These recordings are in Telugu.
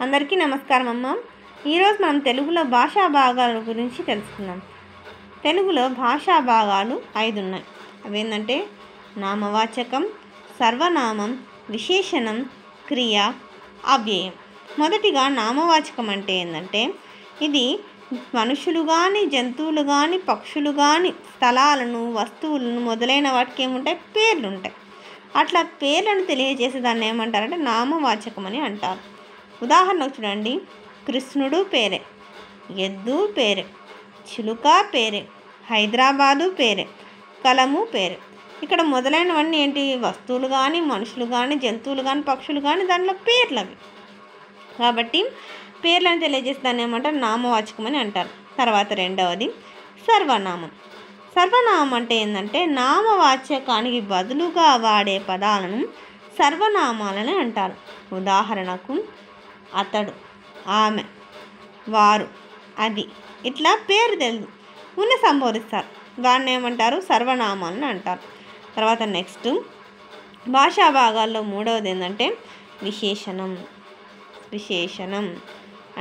అందరికీ నమస్కారం అమ్మ. ఈరోజు మనం తెలుగులో భాషా భాగాల గురించి తెలుసుకుందాం. తెలుగులో భాషా భాగాలు 5 ఉన్నాయి. అవేంటంటే నామవాచకం, సర్వనామం, విశేషణం, క్రియ, అవ్యయం. మొదటిగా నామవాచకం అంటే ఏంటంటే ఇది మనుషులు కానీ, జంతువులు కానీ, పక్షులు కానీ, స్థలాలను, వస్తువులను మొదలైన వాటికి ఏముంటాయి, పేర్లు ఉంటాయి. అట్లా పేర్లను తెలియజేసే దాన్ని ఏమంటారంటే నామవాచకం అని అంటారు. ఉదాహరణకు చూడండి, కృష్ణుడు పేరే, ఎద్దు పేరే, చిలుక పేరే, హైదరాబాదు పేరే, కలము పేరే. ఇక్కడ మొదలైనవన్నీ ఏంటి, వస్తువులు కానీ, మనుషులు కానీ, జంతువులు కానీ, పక్షులు కానీ, దాంట్లో పేర్లు అవి. కాబట్టి పేర్లను తెలియజేసే దాన్ని ఏమంటారు, నామవాచకం అని అంటారు. తర్వాత రెండవది సర్వనామం. సర్వనామం అంటే ఏంటంటే నామవాచకానికి బదులుగా వాడే పదాలను సర్వనామాలని అంటారు. ఉదాహరణకు అతడు, ఆమె, వారు, అది, ఇట్లా పేరు తెలుసు ఉన్న సంబోధిస్తారు. వాటిని ఏమంటారు, సర్వనామాలను అంటారు. తర్వాత నెక్స్ట్ భాషా భాగాల్లో మూడవది ఏంటంటే విశేషణం. విశేషణం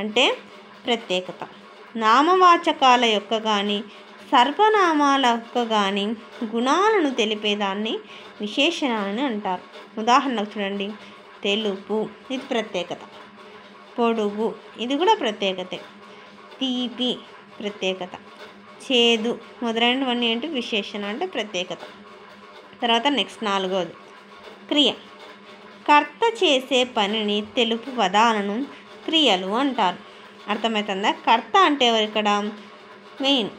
అంటే ప్రత్యేకత. నామవాచకాల యొక్క కానీ, సర్వనామాల యొక్క కానీ గుణాలను తెలిపేదాన్ని విశేషణాలని అంటారు. ఉదాహరణకు చూడండి, తెలుపు, ఇది ప్రత్యేకత. పొడుగు, ఇది కూడా ప్రత్యేకతే. తీపి, ప్రత్యేకత. చేదు మొదలైనవన్నీ ఏంటి, విశేషణ అంటే ప్రత్యేకత. తర్వాత నెక్స్ట్ నాలుగవది క్రియ. కర్త చేసే పనిని తెలుపు పదాలను క్రియలు అంటారు. అర్థమవుతుందా? కర్త అంటే ఎవరు ఇక్కడ, మెయిన్.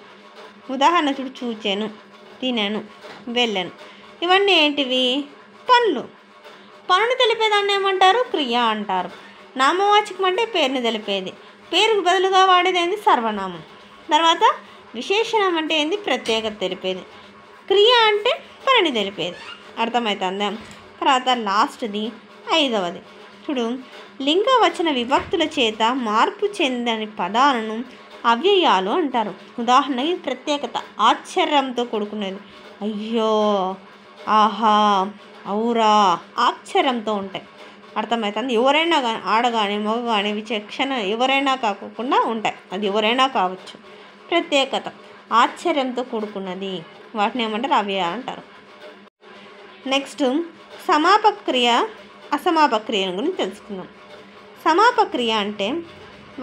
ఉదాహరణ చూడు, చూచాను, తినను, వెళ్ళను, ఇవన్నీ ఏంటివి, పనులు. పనులు తెలిపేదాన్ని ఏమంటారు, క్రియ అంటారు. నామవాచకం అంటే పేరుని తెలిపేది, పేరుకు బదులుగా వాడేది ఏంది, సర్వనామం. తర్వాత విశేషణం అంటే ఏంది, ప్రత్యేకత తెలిపేది. క్రియ అంటే పనిని తెలిపేది. అర్థమవుతుందా? తర్వాత లాస్ట్ది ఐదవది చూడు, లింగవచన విభక్తుల చేత మార్పు చెందని పదాలను అవ్యయాలు అంటారు. ఉదాహరణకి ప్రత్యేకత, ఆశ్చర్యంతో కూడుకునేది. అయ్యో, ఆహా, ఔరా, ఆశ్చర్యంతో ఉంటాయి. అర్థమవుతుంది? ఎవరైనా కానీ, ఆడ కానీ, మగ కానీ, విచక్షణ ఎవరైనా కాకుండా ఉంటాయి. అది ఎవరైనా కావచ్చు. ప్రత్యేకత, ఆశ్చర్యంతో కూడుకున్నది, వాటిని ఏమంటారు, అవ్యయాలు అంటారు. నెక్స్ట్ సమాపక క్రియ, అసమాపక క్రియ గురించి తెలుసుకుందాం. సమాపక క్రియ అంటే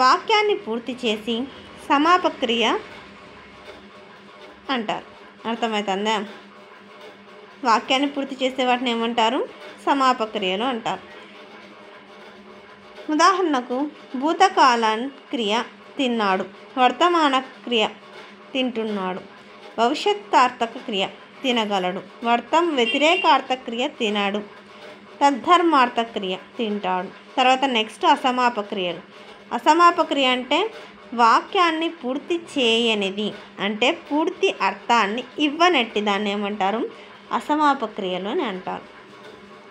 వాక్యాన్ని పూర్తి చేసి సమాపక క్రియ అంటారు. అర్థమవుతుందా? వాక్యాన్ని పూర్తి చేసే వాటిని ఏమంటారు, సమాపక క్రియలు అంటారు. ఉదాహరణకు భూతకాల క్రియ తిన్నాడు, వర్తమాన క్రియ తింటున్నాడు, భవిష్యత్తార్థక క్రియ తినగలడు, వ్యతిరేకార్థక క్రియ తినడు, తద్ధర్మార్థక క్రియ తింటాడు. తర్వాత నెక్స్ట్ అసమాపక క్రియలు. అసమాపక క్రియ అంటే వాక్యాన్ని పూర్తి చేయనిది, అంటే పూర్తి అర్థాన్ని ఇవ్వనట్టి దాన్ని ఏమంటారు, అసమాపక క్రియలు అని అంటారు.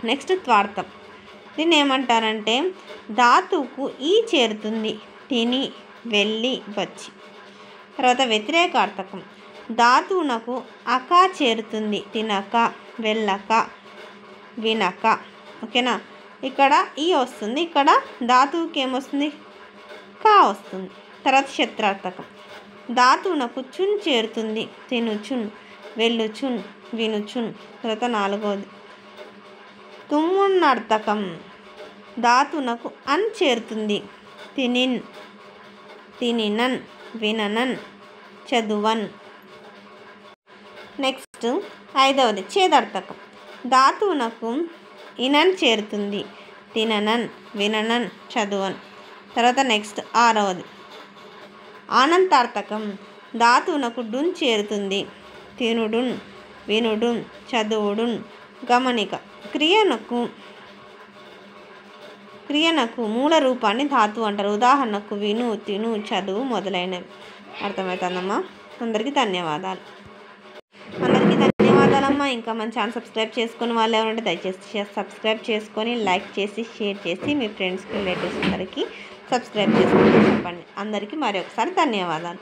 నెక్స్ట్ త్వార్థం. దీన్ని ఏమంటారంటే ధాతువుకు ఈ చేరుతుంది, తిని, వెళ్ళి, వచ్చి. తర్వాత వ్యతిరేకార్థకం. ధాతువునకు అక చేరుతుంది, తినక, వెళ్ళక, వినక. ఓకేనా? ఇక్కడ ఈ వస్తుంది, ఇక్కడ ధాతువుకి ఏమొస్తుంది, కా వస్తుంది. తర్వాత శత్రార్థకం. ధాతువునకు చున్ చేరుతుంది, తినుచున్, వెళ్ళుచున్, వినుచున్. తర్వాత నాలుగవది తుమ్మున్నర్థకం. ధాతువునకు అన్ చేరుతుంది, తినిన్, తినినన్, విననన్, చదువన్. నెక్స్ట్ ఐదవది ఛేదార్థకం. ధాతువునకు ఇనన్ చేరుతుంది, తిననన్, విననన్, చదువన్. తర్వాత నెక్స్ట్ ఆరవది ఆనంతార్థకం. ధాతువునకు డున్ చేరుతుంది, తినుడున్, వినుడున్, చదువుడున్. గమనిక. క్రియనకు మూల రూపాన్ని ధాతువు అంటారు. ఉదాహరణకు విను, తిను, చదువు మొదలైనవి. అర్థమవుతుందమ్మా? అందరికీ ధన్యవాదాలు. ఇంకా మన ఛానల్ సబ్స్క్రైబ్ చేసుకుని వాళ్ళు ఎవరంటే దయచేసి సబ్స్క్రైబ్ చేసుకొని, లైక్ చేసి, షేర్ చేసి మీ ఫ్రెండ్స్కి, రిలేటివ్స్ అందరికీ సబ్స్క్రైబ్ చేసుకొని చెప్పండి. అందరికీ మరొకసారి ధన్యవాదాలు.